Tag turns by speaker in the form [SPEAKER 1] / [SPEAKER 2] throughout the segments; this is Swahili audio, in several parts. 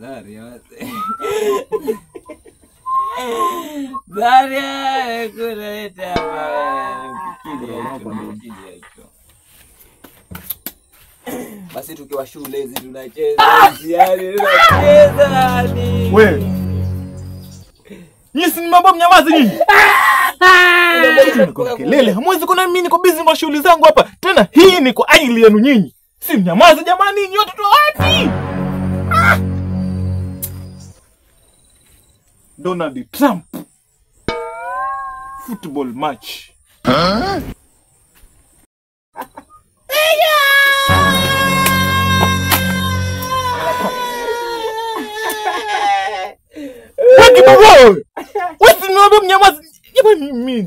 [SPEAKER 1] Daria. Daria, kuleta hapa. Basi tukiwa shule hizi tunacheza, tunacheza ni.
[SPEAKER 2] Wewe. Nyinyi ni mambo mnyamazi nyinyi. Kelele, hamwezi kuna mimi niko busy kwa shughuli zangu hapa. Tena hii ni kwa ajili yenu nyinyi. Si mnyamazi jamani, nyinyi watoto wapi? Donald Trump. Football match.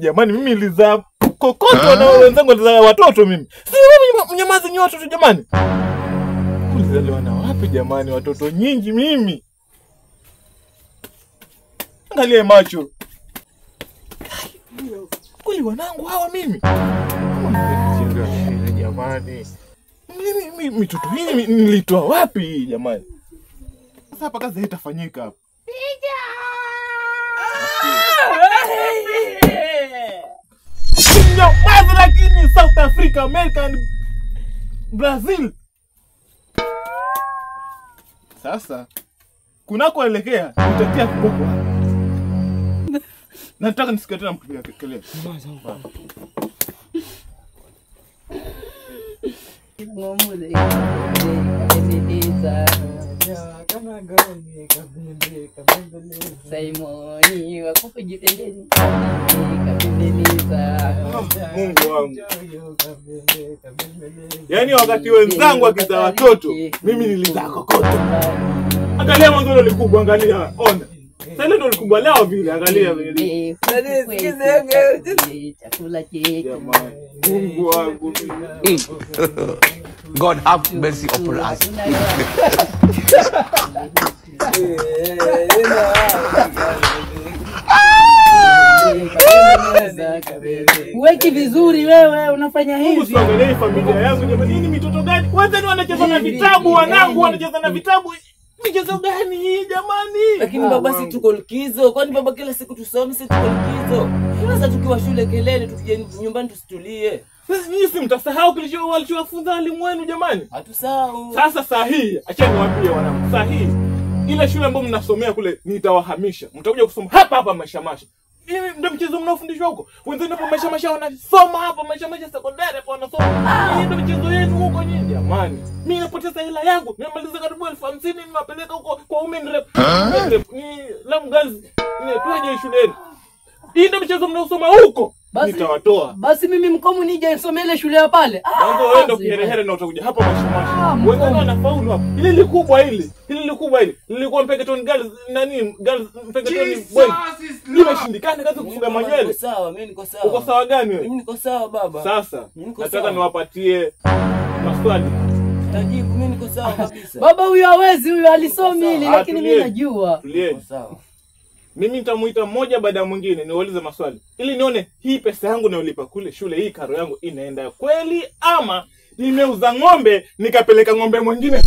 [SPEAKER 2] Jamani mimi nilizaa kokoto na wenzangu walizaa watoto mimi. Si wewe mnyamazi nyote watoto jamani. Ulizaliwa na wapi jamani watoto nyingi mimi? Angalia macho. Kweli wanangu hawa mimi. Jamani. Mimi mtoto hii nilitoa wapi jamani? Sasa hapa kazi haitafanyika hapa. Nyamaza lakini South Africa, America and Brazil. Sasa kunakoelekea nitatia kiboko hapa. Nataka nisikie tena mpiga kelele.
[SPEAKER 1] Ngomule kama gani kabembeleza Simoni wako kujitendeni kabembeleza
[SPEAKER 2] Mungu wangu. Yaani wakati wenzangu wakizaa watoto mimi nilizaa kokoto. Angalia mwanzo likubwa, angalia ona. Sasa ndio likubwa lao vile, angalia vile.
[SPEAKER 1] Chakula chetu.
[SPEAKER 2] Mungu wangu.
[SPEAKER 3] God have mercy upon us.
[SPEAKER 1] Weki vizuri wewe unafanya hivi.
[SPEAKER 2] Usiangalie familia yangu jamani, nini mitoto gani? Kwanza ni wanacheza na vitabu, wanangu wanacheza na vitabu. Michezo gani hii jamani?
[SPEAKER 1] Lakini baba si tuko likizo. Kwani baba kila siku tusome si tuko likizo? Sasa tukiwa shule kelele, tukija nyumbani tusitulie.
[SPEAKER 2] Sasa nyinyi si mtasahau kilichowafunza walimu wenu jamani?
[SPEAKER 1] Hatusahau.
[SPEAKER 2] Sasa saa hii acha niwaambie wanangu, saa hii ile shule ambayo mnasomea kule nitawahamisha. Mtakuja kusoma hapa hapa Mashamasha. Hii ndio mchezo mnaofundishwa huko. Wenzenu hapo Mashamasha wanasoma hapa Mashamasha secondary hapo wanasoma. Hii ndio mchezo yenu huko nyinyi jamani. Mimi napoteza hela yangu. Nimemaliza karibu 50,000 nimewapeleka huko kwa women rep. Ni Lamu Girls. Ni twaje shuleni. Hii ndio mchezo mnaosoma huko. Nitawatoa.
[SPEAKER 1] Basi mimi mkomu nije nisome ile shule ya pale.
[SPEAKER 2] Ndio wewe ndio kiherehere na utakuja hapa Mashamasha. Wenzao wanafaulu hapa. Ile likubwa ile. Ile likubwa ile. Nilikuwa Mpeketoni Girls nani Girls Mpeketoni boy. Nimeshindikana kazi kufuga manywele.
[SPEAKER 1] Sawa, mimi niko sawa.
[SPEAKER 2] Uko sawa gani wewe?
[SPEAKER 1] Mimi niko sawa baba.
[SPEAKER 2] Sasa nataka niwapatie maswali.
[SPEAKER 1] Tajibu, mimi niko sawa kabisa. Baba huyu hawezi, huyu alisomi ile lakini mimi najua.
[SPEAKER 2] Niko sawa. Mimi nitamuita mmoja baada ya mwingine niulize maswali ili nione hii pesa yangu nayolipa kule shule, hii karo yangu inaenda kweli ama nimeuza ng'ombe nikapeleka ng'ombe mwingine.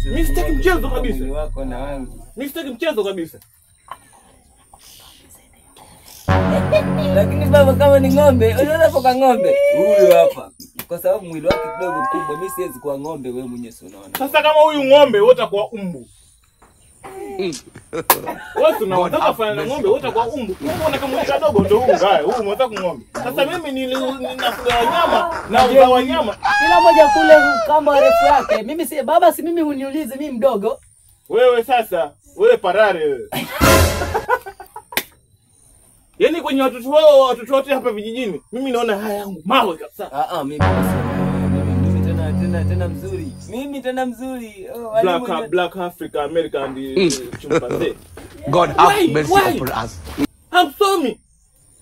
[SPEAKER 2] Mimi sitaki mchezo kabisa.
[SPEAKER 1] Wako na wangu.
[SPEAKER 2] Mimi sitaki mchezo kabisa.
[SPEAKER 1] Lakini baba kama ni ng'ombe, unaona poka ng'ombe. Huyu hapa. Kwa sababu mwili wake kidogo mkubwa, mimi siwezi kuwa ng'ombe wewe mwenyewe unaona.
[SPEAKER 2] Sasa kama huyu ng'ombe wote kwa umbu. Wewe unataka kufanya na ng'ombe wote kwa umbu. Unaona kama mwili kadogo ndio huu ngaya, huu unataka ng'ombe. Sasa mimi ninafuga wanyama na uza wanyama.
[SPEAKER 1] Kila moja kule kama refu yake. Mimi si baba, si mimi uniulize mimi mdogo.
[SPEAKER 2] Wewe sasa, wewe parare wewe. Yaani kwenye watoto wao watoto wote hapa vijijini, mimi naona haya yangu mawe kabisa.
[SPEAKER 1] Mimi tena mzuri. Mimi tena mzuri.
[SPEAKER 2] Black Africa, America and chimpanzee.
[SPEAKER 3] God have mercy upon us.
[SPEAKER 2] Hamsomi.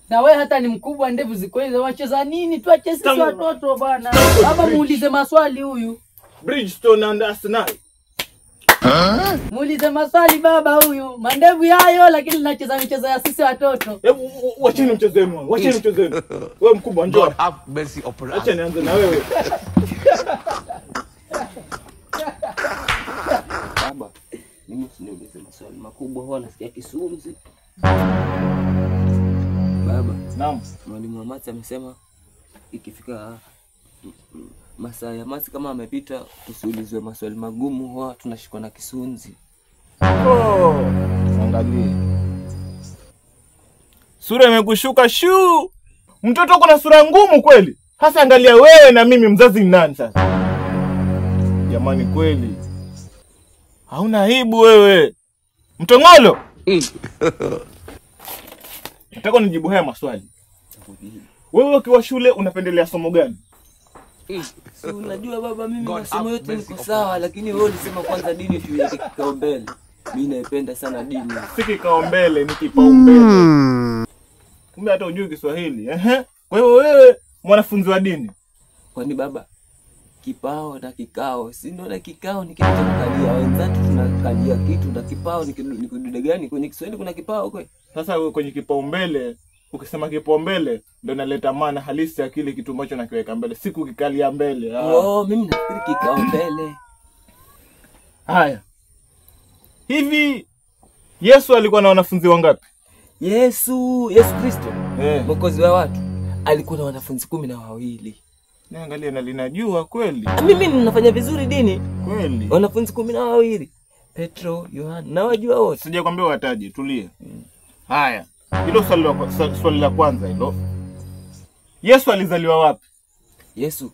[SPEAKER 1] Na wewe hata ni mkubwa, ndevu ziko hizo, wacheza nini? Tuache sisi watoto bwana. Baba muulize maswali huyu.
[SPEAKER 2] Bridgestone and Arsenal.
[SPEAKER 1] Muulize maswali baba huyu. Mandevu hayo lakini tunacheza michezo ya sisi watoto.
[SPEAKER 2] Hebu wacheni mchezo wenu. Wacheni mchezo wenu. Wewe mkubwa njoo.
[SPEAKER 3] God have mercy upon us.
[SPEAKER 2] Acha nianze na wewe.
[SPEAKER 1] maswali makubwa huwa nasikia kisunzi. Baba,
[SPEAKER 2] Naam.
[SPEAKER 1] mwalimu wa maths amesema ikifika masaa ya maths kama amepita tusiulizwe maswali magumu huwa tunashikwa na kisunzi.
[SPEAKER 2] Oh, angalie. Sura imekushuka shuu. Mtoto uko na sura ngumu kweli. Hasa angalia wewe na mimi mzazi ni nani sasa? Jamani kweli. Hauna aibu wewe. Mtongolo. Nataka nijibu haya maswali. Wewe ukiwa shule unapendelea somo gani?
[SPEAKER 1] Si unajua baba, mimi masomo yote niko sawa, lakini wewe ulisema kwanza dini tuiweke kipaumbele. Mimi naipenda sana dini.
[SPEAKER 2] Si kipaumbele, ni kipaumbele. Kumbe hata hujui Kiswahili. Kwa hiyo wewe mwanafunzi wa dini.
[SPEAKER 1] Kwani baba, kipao na kikao, si ndio? Na kikao ni kitu cha kukalia, wenzatu tunakalia kitu, na kipao ni kidude gani? Kwenye Kiswahili kuna kipao kweli?
[SPEAKER 2] Sasa wewe kwenye kipaumbele, ukisema kipaumbele ndio inaleta maana halisi ya kile kitu ambacho nakiweka mbele, siku kikalia mbele.
[SPEAKER 1] Oh, mimi nafikiri kikao mbele.
[SPEAKER 2] Haya. Hivi Yesu alikuwa na wanafunzi wangapi?
[SPEAKER 1] Yesu Kristo, Mwokozi wa watu, alikuwa na wanafunzi 12.
[SPEAKER 2] Niangalie na linajua kweli.
[SPEAKER 1] Mimi ninafanya vizuri dini.
[SPEAKER 2] Kweli.
[SPEAKER 1] Wanafunzi 12. Petro, Yohana, na wajua wote.
[SPEAKER 2] Sijakwambia wataje, tulie. Haya. Hilo swali la kwanza hilo. Yesu alizaliwa wapi?
[SPEAKER 1] Yesu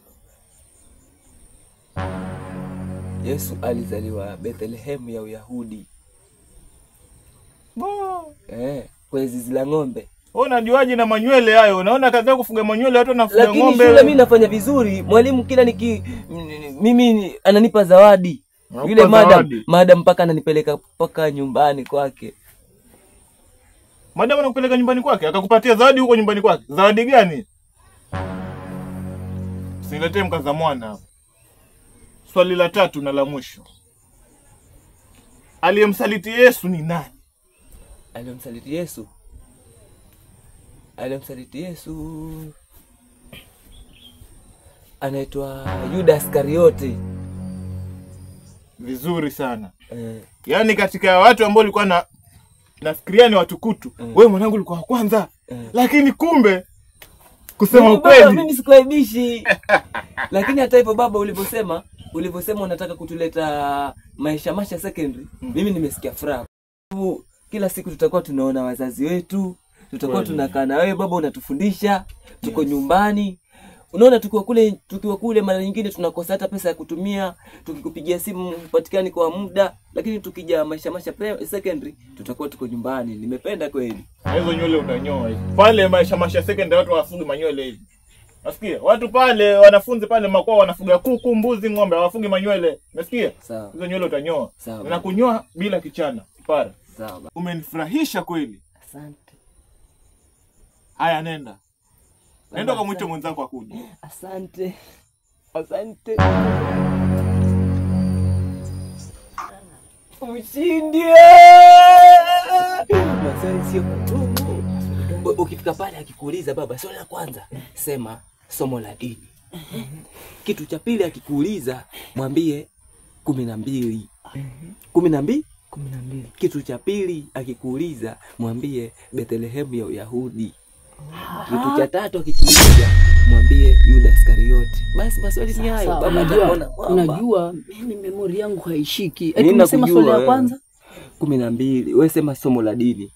[SPEAKER 1] alizaliwa Bethlehem ya Uyahudi. Kwenye zizi la ng'ombe.
[SPEAKER 2] Wewe unajuaje na manywele hayo? Unaona kazi yako kufuga manywele, watu wanafuga ng'ombe.
[SPEAKER 1] Lakini shule mimi nafanya vizuri. Mwalimu kila mimi ananipa zawadi. Yule madam mpaka ananipeleka mpaka nyumbani kwake.
[SPEAKER 2] Madam anakupeleka nyumbani kwake? Akakupatia zawadi huko nyumbani kwake? Zawadi gani? Usiniletee mkaza mwana hapo. Swali la 3 na la mwisho. Aliyemsaliti Yesu ni nani?
[SPEAKER 1] Aliyemsaliti Yesu anaitwa Yuda Iskariote.
[SPEAKER 2] Vizuri sana. Yaani katika watu ambao walikuwa nafikiria ni watukutu, wewe mwanangu ulikuwa wa kwanza. Lakini kumbe kusema ukweli
[SPEAKER 1] mimi sikuaibishi. Lakini hata hivyo baba, ulivyosema unataka kutuleta maisha secondary, mimi nimesikia furaha. Kila siku tutakuwa tunaona wazazi wetu, tutakuwa tunakaa na wewe baba, unatufundisha, tuko nyumbani. Unaona tukiwa kule mara nyingine tunakosa hata pesa ya kutumia, tukikupigia simu upatikani kwa muda, lakini tukija maisha secondary tutakuwa tuko nyumbani. Nimependa kweli.
[SPEAKER 2] Hizo nywele utanyoa hizo. Pale maisha secondary watu wafugi manywele hivi. Nasikia watu pale, wanafunzi pale makwao wanafuga kuku, mbuzi, ng'ombe, hawafugi manywele. Nasikia?
[SPEAKER 1] Sawa.
[SPEAKER 2] Hizo nywele utanyoa.
[SPEAKER 1] Sawa.
[SPEAKER 2] Na kunyoa bila kichana. Para.
[SPEAKER 1] Sawa.
[SPEAKER 2] Umenifurahisha kweli.
[SPEAKER 1] Asante.
[SPEAKER 2] Haya nenda. Nenda kamwite mwenzako akuje.
[SPEAKER 1] Asante. Ushindi. Maswali sio magumu. Ukifika pale akikuuliza baba, swali la kwanza sema somo la dini. Kitu cha pili akikuuliza mwambie 12. 12? Kitu cha pili akikuuliza mwambie Bethlehem ya Uyahudi. Kitu cha tatu akikuuliza mwambie Yuda Iskariote. Basi maswali ni hayo baba, ataona.
[SPEAKER 4] Unajua mimi memory yangu haishiki. Eti unasema swali la kwanza
[SPEAKER 1] 12. Wewe sema somo la dini.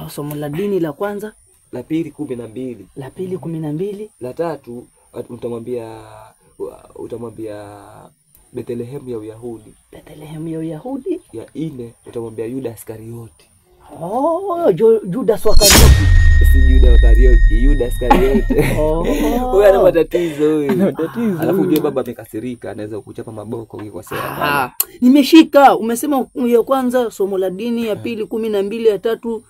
[SPEAKER 4] Somo la dini la kwanza,
[SPEAKER 1] la pili 12.
[SPEAKER 4] la pili 12,
[SPEAKER 1] la tatu utamwambia Bethlehem ya Uyahudi.
[SPEAKER 4] Bethlehem ya Uyahudi.
[SPEAKER 1] Ya 4 utamwambia Yuda Iskariote.
[SPEAKER 4] Judas Iskariote.
[SPEAKER 1] Si Juda Iskariote, Yuda Iskariote. Huyu ana matatizo huyu. Alafu ujue baba amekasirika, anaweza kukuchapa maboko ukikosea.
[SPEAKER 4] Nimeshika. Umesema ya kwanza somo la dini, ya pili 12, ya tatu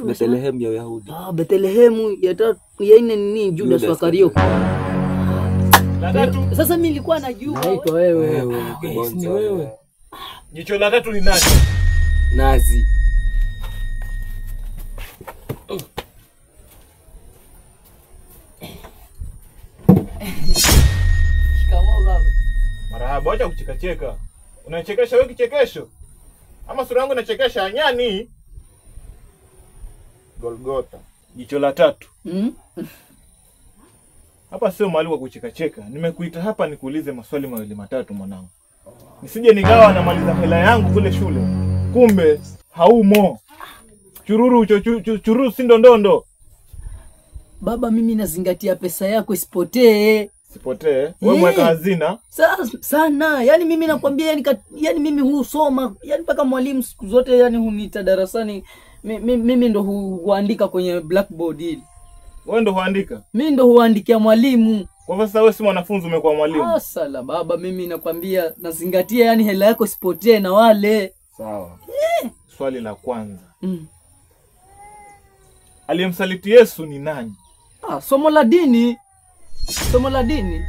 [SPEAKER 1] Bethlehem ya Uyahudi.
[SPEAKER 4] Bethlehem, ya 4 nini? Judas Iskariote.
[SPEAKER 2] La 3.
[SPEAKER 4] Sasa mimi nilikuwa najua. Naitwa wewe.
[SPEAKER 1] Ni wewe.
[SPEAKER 2] Jicho la 3 ni nani?
[SPEAKER 1] Nazi.
[SPEAKER 4] Shikamoo baba.
[SPEAKER 2] Marahaba, acha kuchekacheka. Unachekesha wewe kichekesho. Ama sura yangu inachekesha nyani. Golgota. Jicho la tatu. Hapa sio mahali kwa kucheka. Nimekuita hapa nikuulize maswali mawili matatu mwanangu. Nisije nikawa namaliza hela yangu kule shule. Kumbe haumo. Chururu si ndondondo.
[SPEAKER 4] Baba, mimi nazingatia pesa yako isipotee.
[SPEAKER 2] Sipotee. Wewe mweka hazina.
[SPEAKER 4] Sana. Yaani mimi nakwambia yani mimi husoma, yani mpaka mwalimu siku zote yani huniita darasani. Mimi ndo huandika kwenye blackboard hili.
[SPEAKER 2] Wewe ndo huandika?
[SPEAKER 4] Mimi ndo huandikia mwalimu.
[SPEAKER 2] Kwa sasa wewe si mwanafunzi umekuwa mwalimu.
[SPEAKER 4] Sala baba, mimi nakwambia nazingatia yani hela yako isipotee na wale.
[SPEAKER 2] Sawa. Swali la kwanza. Aliyemsaliti Yesu ni nani?
[SPEAKER 4] Somo la dini. Somo la dini.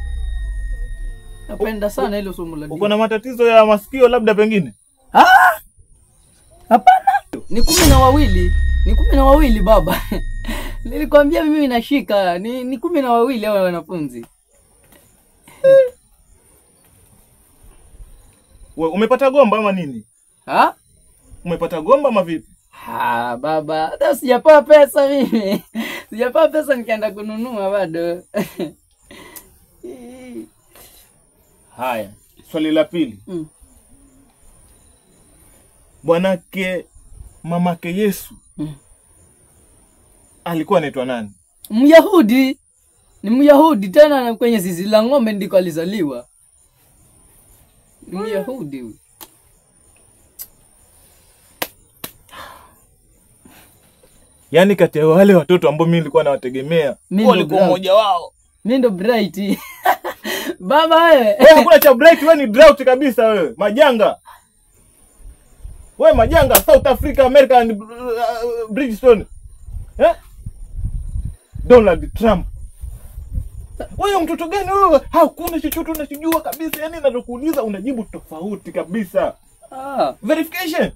[SPEAKER 4] Napenda sana hilo somo la dini.
[SPEAKER 2] Uko na matatizo ya masikio labda pengine?
[SPEAKER 4] Hapana. Ni 12. Ni 12 baba. Nilikwambia mimi nashika. Ni 12 hao wanafunzi.
[SPEAKER 2] Wewe umepata gomba ama nini? Umepata gomba ama vipi?
[SPEAKER 4] Baba, hata sijapewa pesa mimi. Sijapewa pesa nikaenda kununua bado.
[SPEAKER 2] Haya, swali la pili. Bwanake mamake Yesu alikuwa anaitwa nani?
[SPEAKER 4] Myahudi. Ni Myahudi, tena kwenye zizi la ng'ombe ndiko alizaliwa. Ni Myahudi huyu.
[SPEAKER 2] Yaani kati ya wale watoto ambao mimi nilikuwa nawategemea, walikuwa mmoja wao.
[SPEAKER 4] Mimi ndo bright. Baba wewe.
[SPEAKER 2] Wewe hakuna cha bright, wewe ni drought kabisa wewe. Majanga. Wewe majanga, South Africa, America and Bridgestone. Donald Trump. Wewe mtoto gani wewe? Hakuna chochote unachojua kabisa. Yaani ninakuuliza unajibu tofauti kabisa. Verification.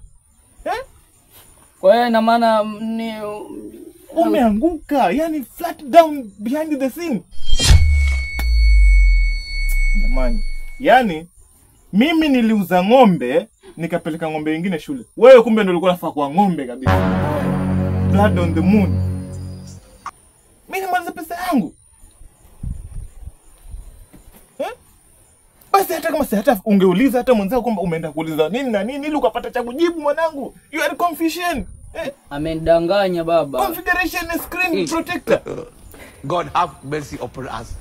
[SPEAKER 4] Kwa hiyo ina maana ni
[SPEAKER 2] umeanguka, yani flat down behind the scene. Jamani, yani mimi niliuza ng'ombe nikapeleka ng'ombe wengine shule. Wewe kumbe ndio ulikuwa unafaa kwa ng'ombe kabisa. Blood on the moon. Mimi nimaliza pesa yangu. Basi hata kama hata ungeuliza hata mwenzako kwamba umeenda kuuliza nini na nini ili ukapata cha kujibu mwanangu. You are confusion.
[SPEAKER 4] Amendanganya baba.
[SPEAKER 2] Configuration screen protector.
[SPEAKER 3] God have mercy upon us.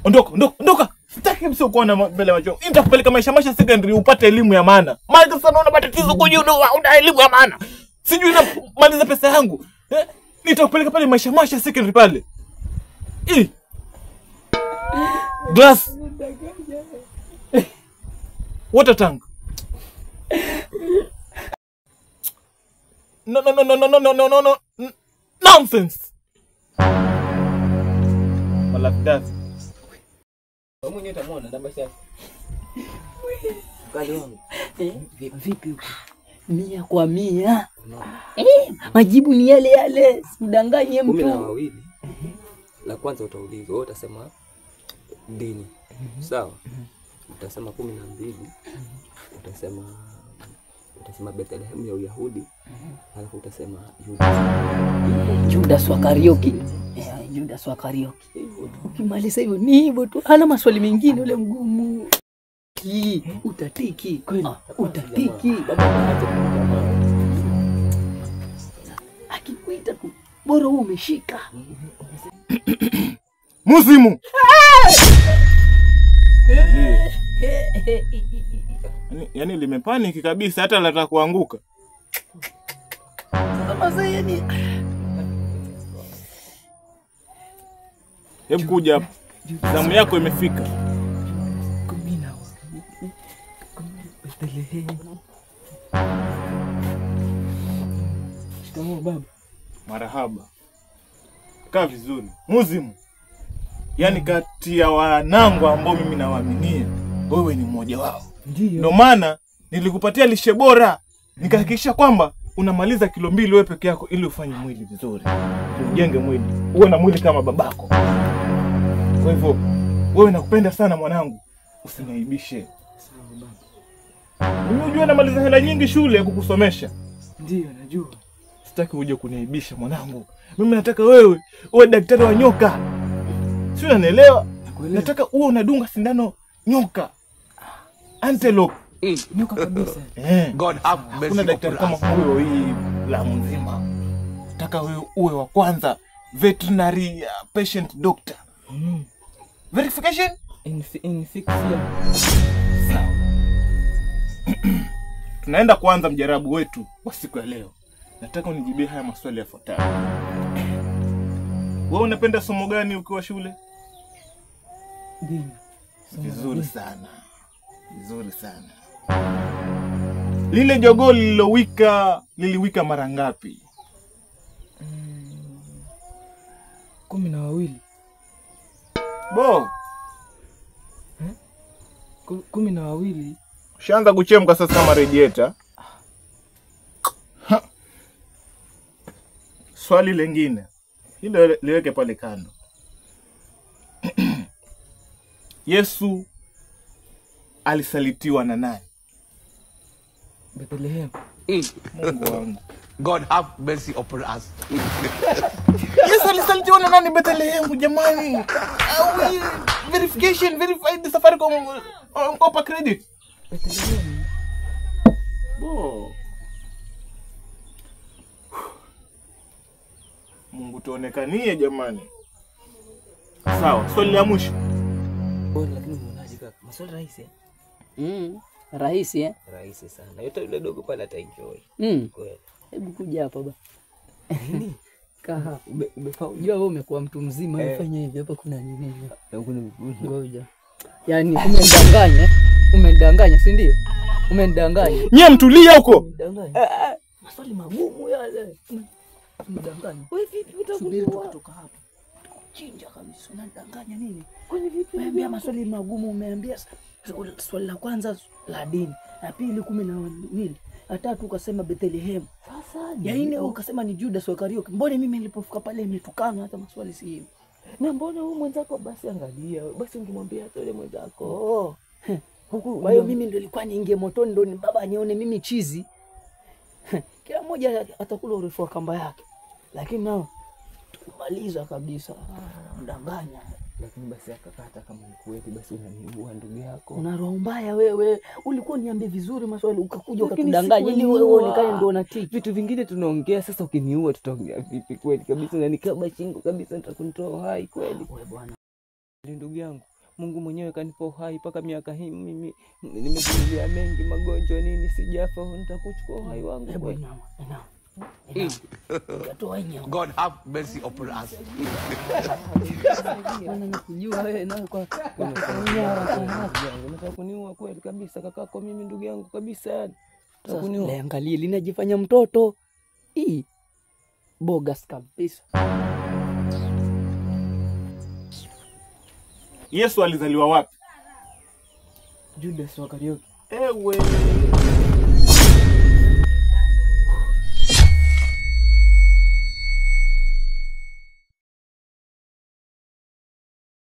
[SPEAKER 2] Ondoka. Sitaki msio kuona mbele macho. Nitakupeleka maisha secondary upate elimu ya maana. Maana sasa naona matatizo kujua una elimu ya maana. Sijui na maliza pesa yangu. Nitakupeleka pale maisha secondary pale. Glass. Water tank. No. Nonsense. Wala dazi.
[SPEAKER 1] Mwenyewe utamwona namba shaka. Kali wangu.
[SPEAKER 4] Vipi huko? 100 kwa 100. Majibu ni yale. Sidanganye mtu.
[SPEAKER 1] 12. La kwanza utaulizwa, wewe utasema dini. Sawa? Utasema 12. Utasema Bethlehem ya Uyahudi. Alafu utasema
[SPEAKER 4] Judas wa Karioki. Judas wa Karioki. Ukimaliza hivyo ni hivyo tu. Hana maswali mengine ule mgumu. Utatiki. Utatiki. Akikuita tu bora wewe umeshika.
[SPEAKER 2] Musimu. Yaani limepanic kabisa hata lataka kuanguka.
[SPEAKER 4] Sasa yani
[SPEAKER 2] hebu kuja hapa. Zamu yako imefika.
[SPEAKER 1] Shikamoo baba.
[SPEAKER 2] Marahaba. Kaa vizuri. Muzimu. Yaani kati ya wanangu ambao mimi nawaaminia, wewe ni mmoja wao. Ndio maana nilikupatia lishe bora. Nikahakikisha kwamba unamaliza kilo 2 wewe peke yako ili ufanye mwili vizuri. Ujenge mwili. Uwe na mwili kama babako. Kwa hivyo wewe nakupenda sana mwanangu. Usiniaibishe.
[SPEAKER 1] Sawa baba.
[SPEAKER 2] Mimi unajua namaliza hela nyingi shule kukusomesha.
[SPEAKER 1] Ndio najua.
[SPEAKER 2] Sitaki uje kuniaibisha mwanangu. Mimi nataka wewe uwe daktari wa nyoka. Si unanielewa? Nataka uwe unadunga sindano nyoka. Antelope.
[SPEAKER 1] Nyoka kabisa.
[SPEAKER 3] God have mercy
[SPEAKER 2] Kuna daktari
[SPEAKER 3] upon
[SPEAKER 2] kama
[SPEAKER 3] us.
[SPEAKER 2] huyo hii la mzima. Nataka wewe uwe wa kwanza veterinary patient doctor. Verification?
[SPEAKER 1] Infection.
[SPEAKER 2] Sawa. Tunaenda kuanza mjarabu wetu wa siku ya leo. Nataka unijibie haya maswali yafuatayo. Wewe unapenda somo gani ukiwa shule?
[SPEAKER 1] Dini.
[SPEAKER 2] Vizuri sana. Vizuri sana. Lile jogoo liliwika mara ngapi?
[SPEAKER 1] 12.
[SPEAKER 2] Bo,
[SPEAKER 1] 12.
[SPEAKER 2] ushaanza kuchemka sasa kama radiator. Swali lingine. Hilo liweke pale kando. Yesu alisalitiwa na nani?
[SPEAKER 1] Bethlehem.
[SPEAKER 2] Mungu wangu.
[SPEAKER 3] God have mercy upon us.
[SPEAKER 2] Yesu alisalitiwa na nani Bethlehem jamani? Verification, verified the Safaricom Copa credit.
[SPEAKER 1] Bethlehem.
[SPEAKER 2] Bo. Mungu tuonekanie jamani. Sawa, swali la mwisho.
[SPEAKER 1] Bora lakini unaonaje kaka? Maswali rahisi.
[SPEAKER 4] Rahisi
[SPEAKER 1] Rahisi sana. Yote yule dogo pale ataenjoy. Kweli.
[SPEAKER 4] Hebu kuja hapa baba. Kaa hapa. Unajua wewe umekuwa mtu mzima, unafanya hivi hapa kuna nini? Ngoja. Yaani umendanganya, si ndio? Umendanganya.
[SPEAKER 2] Nyie mtulia huko.
[SPEAKER 4] Maswali magumu yale. Umedanganya. Wewe vipi utakuwa kutoka hapa? Chinja kabisa, unadanganya nini? Kwani vipi? Umeambia maswali magumu, umeambia swali la kwanza la dini, la pili 12, la tatu ukasema Bethlehem. Sasa ya nne ukasema ni Judas wa Karioki. Mbona mimi nilipofika pale nimetukana hata maswali si hivi?
[SPEAKER 1] Na mbona huyu mwenzako basi angalia. Basi ungemwambia hata yule mwenzako.
[SPEAKER 4] Huku kwa hiyo mimi ndio nilikuwa niingie motoni ndio ni baba anione mimi chizi. Kila mmoja atakula urefu wa kamba yake. Lakini nao tumaliza kabisa. Mdanganya.
[SPEAKER 1] Lakini basi akakata kama kweli basi unaniua ndugu yako.
[SPEAKER 4] Una roho mbaya wewe. Ulikuwa niambie vizuri maswali ukakuja ukatudanganya ili wewe uonekane ndio unatiki.
[SPEAKER 1] Vitu vingine tunaongea sasa, ukiniua tutaongea vipi kweli kabisa? Na nikaba shingo kabisa nitakunitoa uhai kweli.
[SPEAKER 4] Wewe bwana.
[SPEAKER 1] Ndugu yangu, Mungu mwenyewe kanipa uhai mpaka miaka hii mimi nimevumilia mengi magonjwa nini sijafa, nitakuchukua uhai wangu.
[SPEAKER 4] Hebu inama.
[SPEAKER 3] God have mercy upon us.
[SPEAKER 4] Nakujua wewe nawe kwa
[SPEAKER 1] unataka kuniua kweli kabisa kakako mimi ndugu yangu kabisa.
[SPEAKER 4] Sasa angalie linajifanya mtoto. Bogus kabisa.
[SPEAKER 2] Yesu alizaliwa wapi?
[SPEAKER 1] Judas wa Karioki.
[SPEAKER 2] Ewe.